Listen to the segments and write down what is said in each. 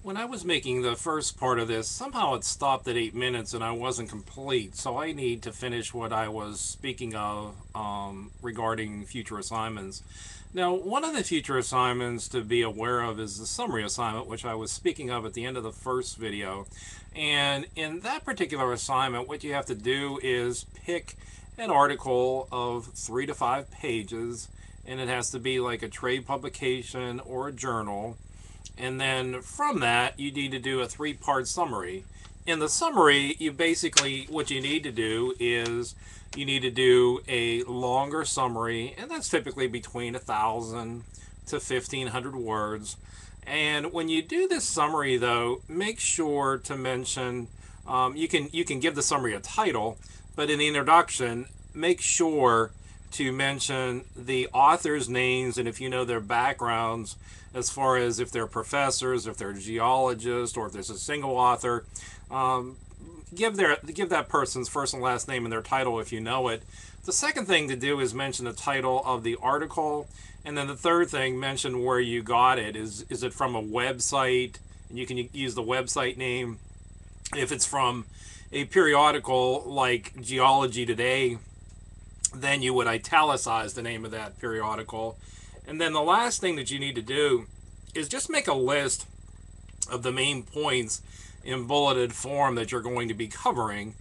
When I was making the first part of this, somehow it stopped at 8 minutes and I wasn't complete. So I need to finish what I was speaking of regarding future assignments. Now, one of the future assignments to be aware of is the summary assignment, which I was speaking of at the end of the first video. And in that particular assignment, what you have to do is pick an article of 3 to 5 pages, and it has to be like a trade publication or a journal. And then from that, you need to do a 3-part summary. In the summary, you basically, what you need to do is you need to do a longer summary, and that's typically between 1,000 to 1,500 words. And when you do this summary, though, make sure to mention, you can give the summary a title, but in the introduction, make sure to mention the author's names, and if you know their backgrounds, as far as if they're professors, if they're geologists, or if there's a single author, give that person's first and last name and their title if you know it. The second thing to do is mention the title of the article, and then the third thing, mention where you got it. Is it from a website? And you can use the website name. If it's from a periodical like Geology Today, then you would italicize the name of that periodical. And then the last thing that you need to do is just make a list of the main points in bulleted form that you're going to be covering.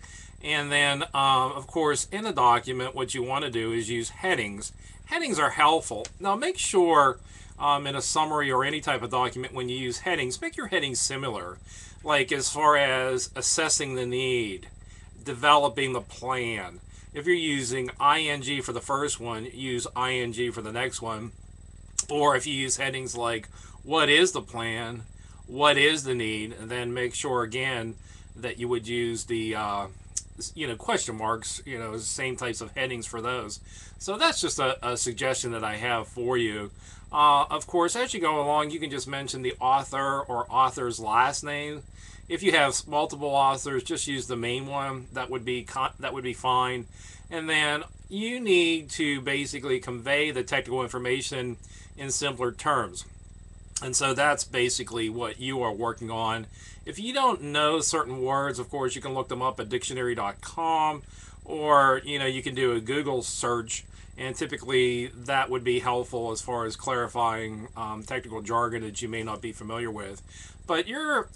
And then, of course, in the document, what you want to do is use headings. Headings are helpful. Now, make sure in a summary or any type of document, when you use headings, make your headings similar. Like as far as assessing the need, developing the plan. If you're using ing for the first one, use ing for the next one. Or if you use headings like, what is the plan? What is the need? And then make sure, again, that you would use the question marks, same types of headings for those. So that's just a suggestion that I have for you. Of course, as you go along, you can just mention the author or author's last name. If you have multiple authors, just use the main one. That would be fine. And then you need to basically convey the technical information in simpler terms. And so that's basically what you are working on. If you don't know certain words, of course, you can look them up at dictionary.com, or you can do a Google search, and typically that would be helpful as far as clarifying technical jargon that you may not be familiar with. But your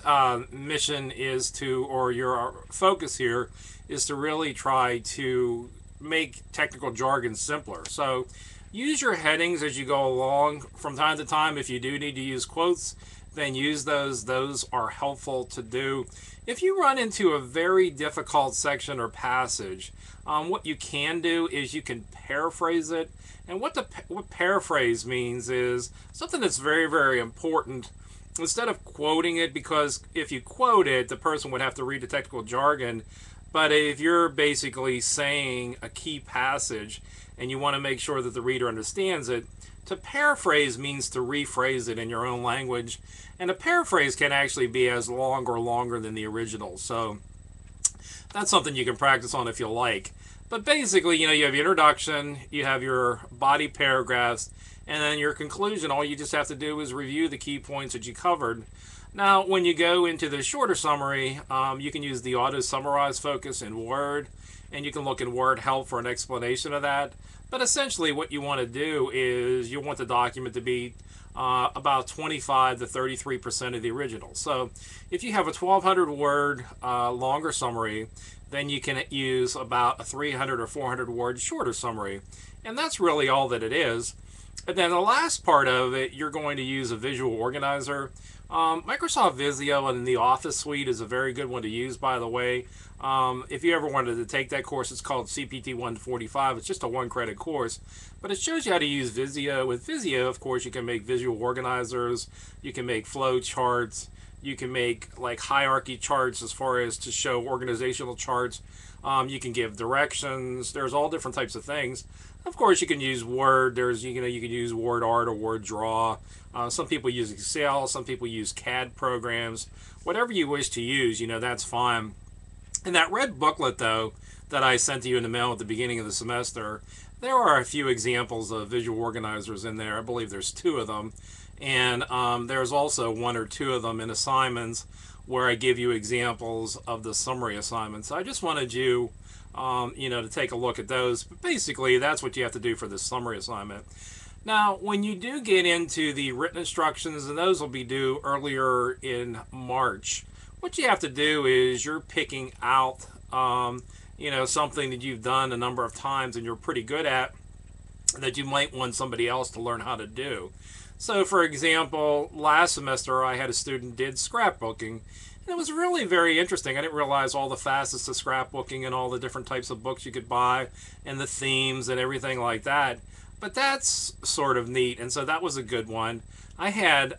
mission is to, or your focus here is to really try to make technical jargon simpler. So use your headings as you go along. From time to time, if you do need to use quotes, then use those. Those are helpful to do. If you run into a very difficult section or passage, what you can do is you can paraphrase it. And what paraphrase means is something that's very, very important. Instead of quoting it, because if you quote it, the person would have to read the technical jargon. But if you're basically saying a key passage and you want to make sure that the reader understands it, to paraphrase means to rephrase it in your own language. And a paraphrase can actually be as long or longer than the original. So that's something you can practice on if you like. But basically, you have your introduction, you have your body paragraphs, and then your conclusion. All you just have to do is review the key points that you covered. Now, when you go into the shorter summary, you can use the auto summarize focus in Word, and you can look in Word help for an explanation of that. But essentially what you want to do is you want the document to be about 25 to 33% of the original. So if you have a 1,200 word longer summary, then you can use about a 300 or 400 word shorter summary. And that's really all that it is. And then the last part of it, you're going to use a visual organizer. Microsoft Visio and the Office suite is a very good one to use, by the way. If you ever wanted to take that course, it's called CPT 145. It's just a 1-credit course, but it shows you how to use Visio. With Visio, of course, you can make visual organizers, you can make flow charts, you can make like hierarchy charts as far as to show organizational charts. You can give directions. There's all different types of things. Of course, you can use Word. You can use Word Art or Word Draw. Some people use Excel. Some people use CAD programs. Whatever you wish to use, that's fine. In that red booklet, though, that I sent to you in the mail at the beginning of the semester, there are a few examples of visual organizers in there. I believe there's 2 of them. And there's also one or two of them in assignments where I give you examples of the summary assignments. I just wanted you, to take a look at those. But basically, that's what you have to do for this summary assignment. Now, when you do get into the written instructions, and those will be due earlier in March, what you have to do is you're picking out, something that you've done a number of times and you're pretty good at that you might want somebody else to learn how to do. So, for example, last semester I had a student did scrapbooking, and it was really very interesting. I didn't realize all the facets of scrapbooking and all the different types of books you could buy and the themes and everything like that. But that's sort of neat, and so that was a good one. I had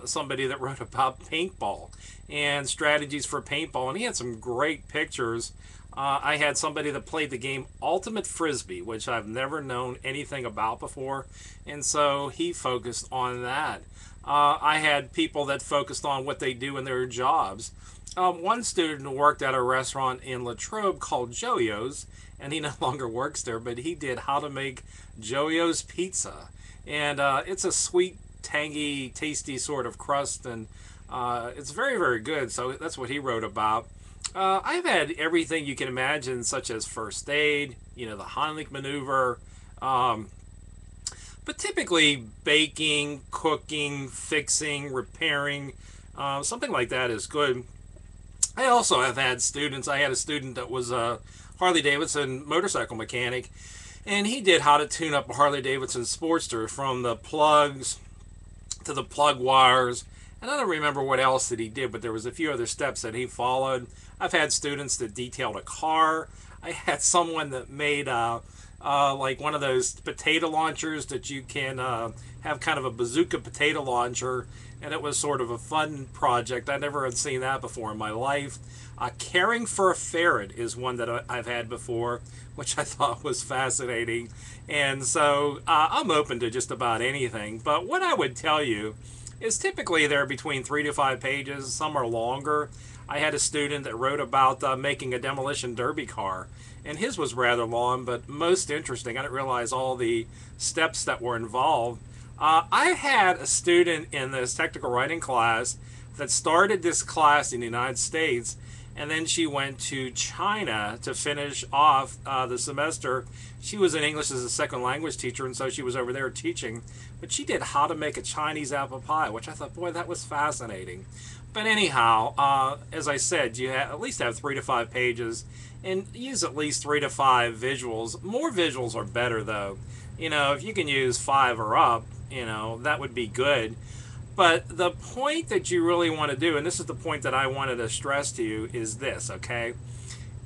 somebody that wrote about paintball and strategies for paintball, and he had some great pictures. I had somebody that played the game Ultimate Frisbee, which I've never known anything about before, and so he focused on that. I had people that focused on what they do in their jobs. One student worked at a restaurant in Latrobe called Joyo's, and he no longer works there, but he did how to make Joyo's pizza. And it's a sweet, tangy, tasty sort of crust, and it's very, very good. So that's what he wrote about. I've had everything you can imagine, such as first aid, the Heimlich maneuver, but typically baking, cooking, fixing, repairing, something like that is good. I also have had students. I had a student that was a Harley Davidson motorcycle mechanic, and he did how to tune up a Harley Davidson Sportster from the plugs to the plug wires. And I don't remember what else that he did, but there was a few other steps that he followed. I've had students that detailed a car. I had someone that made like one of those potato launchers that you can have kind of a bazooka potato launcher, and it was sort of a fun project. I never had seen that before in my life. Caring for a ferret is one that I've had before, which I thought was fascinating. And so I'm open to just about anything. But what I would tell you is typically they're between 3 to 5 pages. Some are longer. I had a student that wrote about making a demolition derby car, and his was rather long, but most interesting. I didn't realize all the steps that were involved. I had a student in this technical writing class that started this class in the United States, and then she went to China to finish off the semester. She was an English as a second language teacher, and so she was over there teaching. But she did how to make a Chinese apple pie, which I thought, boy, that was fascinating. But anyhow, as I said, you at least have 3 to 5 pages, and use at least 3 to 5 visuals. More visuals are better, though. If you can use 5 or up, that would be good. But the point that you really want to do, and this is the point that I wanted to stress to you, is this, okay?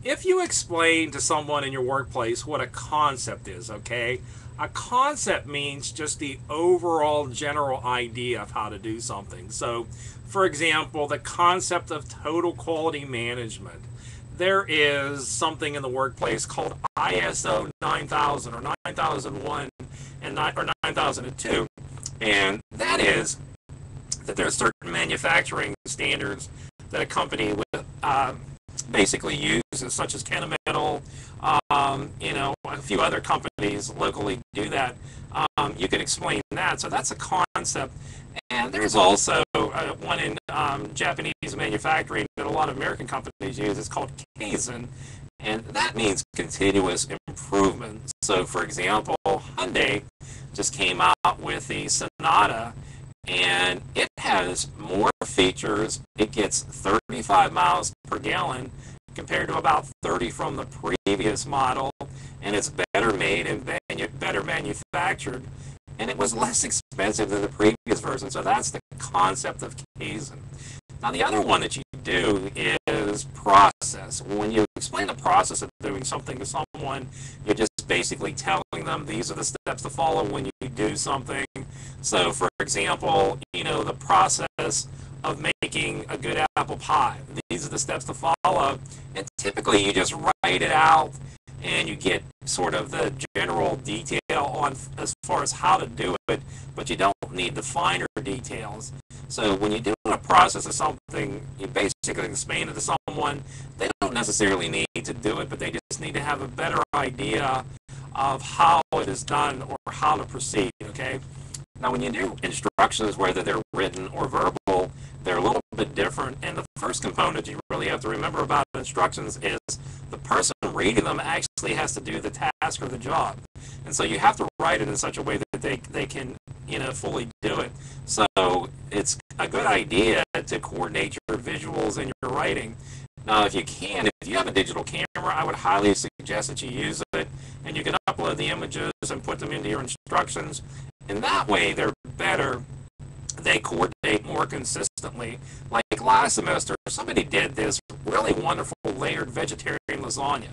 If you explain to someone in your workplace what a concept is, okay? A concept means just the overall general idea of how to do something. So, for example, the concept of total quality management. There is something in the workplace called ISO 9000 or 9001 or 9002. And that is that there are certain manufacturing standards that a company would basically uses, such as Kennametal, a few other companies locally do that. You can explain that. So that's a concept. And there's also one in Japanese manufacturing that a lot of American companies use. It's called Kaizen, and that means continuous improvement. So, for example, Hyundai just came out with the Sonata, and it has more features. It gets 35 miles per gallon compared to about 30 from the previous model, and it's better made and better manufactured, and it was less expensive than the previous version. So that's the concept of Kaizen. Now, the other one that you do is process. When you explain the process of doing something to someone, you're just basically telling them these are the steps to follow when you do something. So, for example, the process of making a good apple pie. These are the steps to follow. And typically you just write it out and you get sort of the general detail on as far as how to do it, but you don't need the finer details. So when you're doing a process of something, you basically explain it to someone. They don't necessarily need to do it, but they just need to have a better idea of how it is done or how to proceed, okay? Now, when you do instructions, whether they're written or verbal, they're a little bit different. And the first component you really have to remember about instructions is the person reading them actually has to do the task or the job. And so you have to write it in such a way that they can, fully do it. So it's a good idea to coordinate your visuals and your writing. Now, if you have a digital camera, I would highly suggest that you use it, and you can upload the images and put them into your instructions. And that way, they're better. They coordinate more consistently. Like last semester, somebody did this really wonderful layered vegetarian lasagna.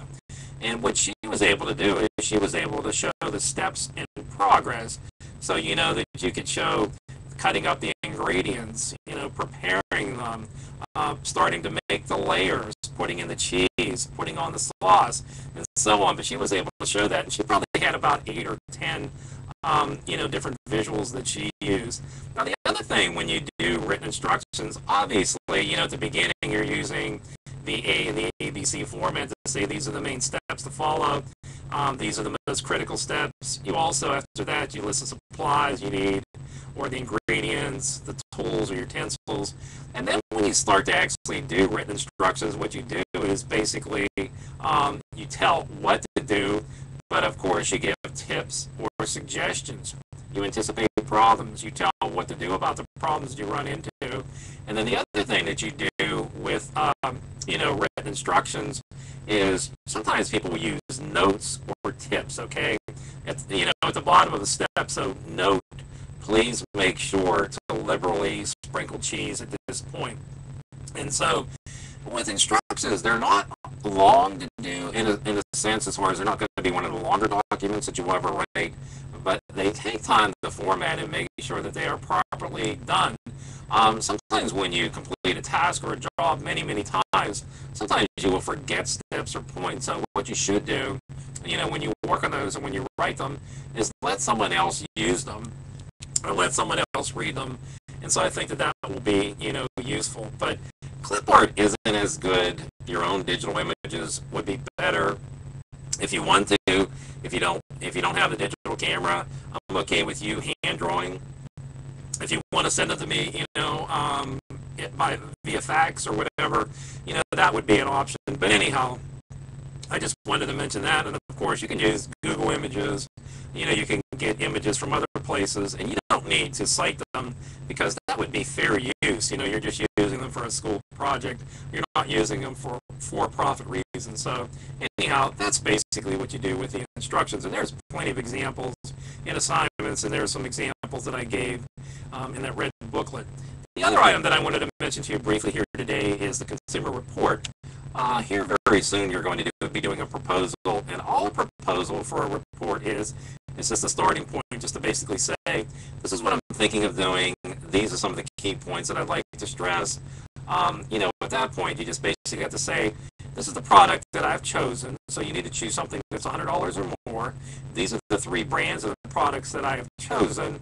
And what she was able to do is she was able to show the steps in progress. So you know that you could show cutting up the ingredients, preparing them, starting to make the layers, putting in the cheese, putting on the sauce, and so on. But she was able to show that, and she probably had about 8 or 10, different visuals that she used. Now, the other thing when you do written instructions, obviously, at the beginning you're using the A and the ABC format to say these are the main steps to follow. These are the most critical steps. You also, after that, you list the supplies you need, or the ingredients, the tools or utensils. And then when you start to actually do written instructions, what you do is basically you tell what to do, but of course you give tips or suggestions. You anticipate problems. You tell what to do about the problems you run into. And then the other thing that you do with, written instructions is sometimes people will use notes or tips, okay? At the bottom of the step, so note, please make sure to liberally sprinkle cheese at this point. And so with instructions, they're not long to do in a sense, as far as they're not going to be one of the longer documents that you'll ever write, but they take time to format and make sure that they are properly done. Sometimes when you complete a task or a job many, many times, sometimes you will forget steps or points. So what you should do, when you work on those and when you write them, is let someone else use them or let someone else read them. And so I think that will be, useful. But clip art isn't as good. Your own digital images would be better if you want to. If you don't have a digital camera, I'm okay with you hand drawing. If you want to send it to me, via fax or whatever, that would be an option. But anyhow, I just wanted to mention that. And of course, you can use Google Images. You can get images from other places, and you don't need to cite them because that would be fair use. You're just using them for a school project. You're not using them for for-profit reasons. So anyhow, that's basically what you do with the instructions. And there's plenty of examples in assignments, and there's some examples that I gave in that red booklet. The other item that I wanted to mention to you briefly here today is the consumer report. Here very soon you're going to be doing a proposal, and all a proposal for a report is, it's just a starting point just to basically say, this is what I'm thinking of doing, these are some of the key points that I'd like to stress. At that point you just basically have to say, this is the product that I've chosen, so you need to choose something that's $100 or more. These are the 3 brands of the products that I have chosen,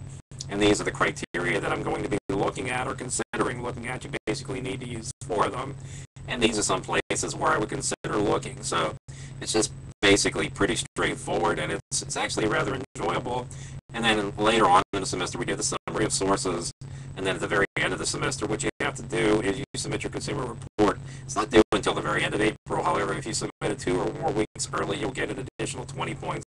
and these are the criteria that I'm going to be looking at or considering looking at. You basically need to use 4 of them. And these are some places where I would consider looking. So it's just basically pretty straightforward, and it's actually rather enjoyable. And then later on in the semester, we do the summary of sources. And then at the very end of the semester, what you have to do is you submit your consumer report. It's not due until the very end of April. However, if you submit it 2 or more weeks early, you'll get an additional 20 points.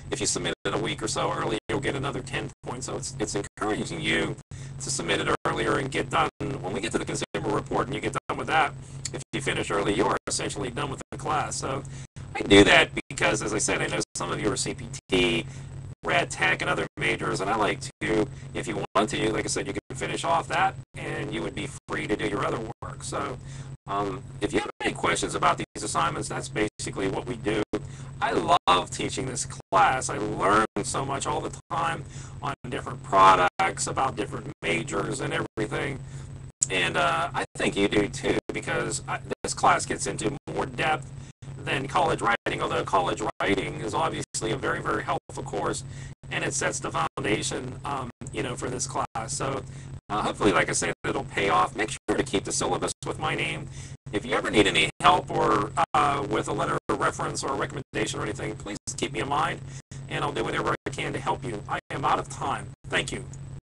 If you submit it a week or so early, you'll get another 10 points. So it's encouraging you to submit it earlier and get done. When we get to the consumer report and you get done with that, if you finish early, you are essentially done with the class. So I do that because, as I said, I know some of you are CPT, rad tech, and other majors, and I like to, if you want to, like I said, you can finish off that and you would be free to do your other work. So if you have any questions about these assignments, that's basically what we do. I love teaching this class. I learn so much all the time on different products, about different majors and everything. And I think you do too, because this class gets into more depth than college writing, although college writing is obviously a very, very helpful course, and it sets the foundation, for this class. So hopefully, like I said, it'll pay off. Make sure to keep the syllabus with my name. If you ever need any help or with a letter of reference or a recommendation or anything, please keep me in mind, and I'll do whatever I can to help you. I am out of time. Thank you.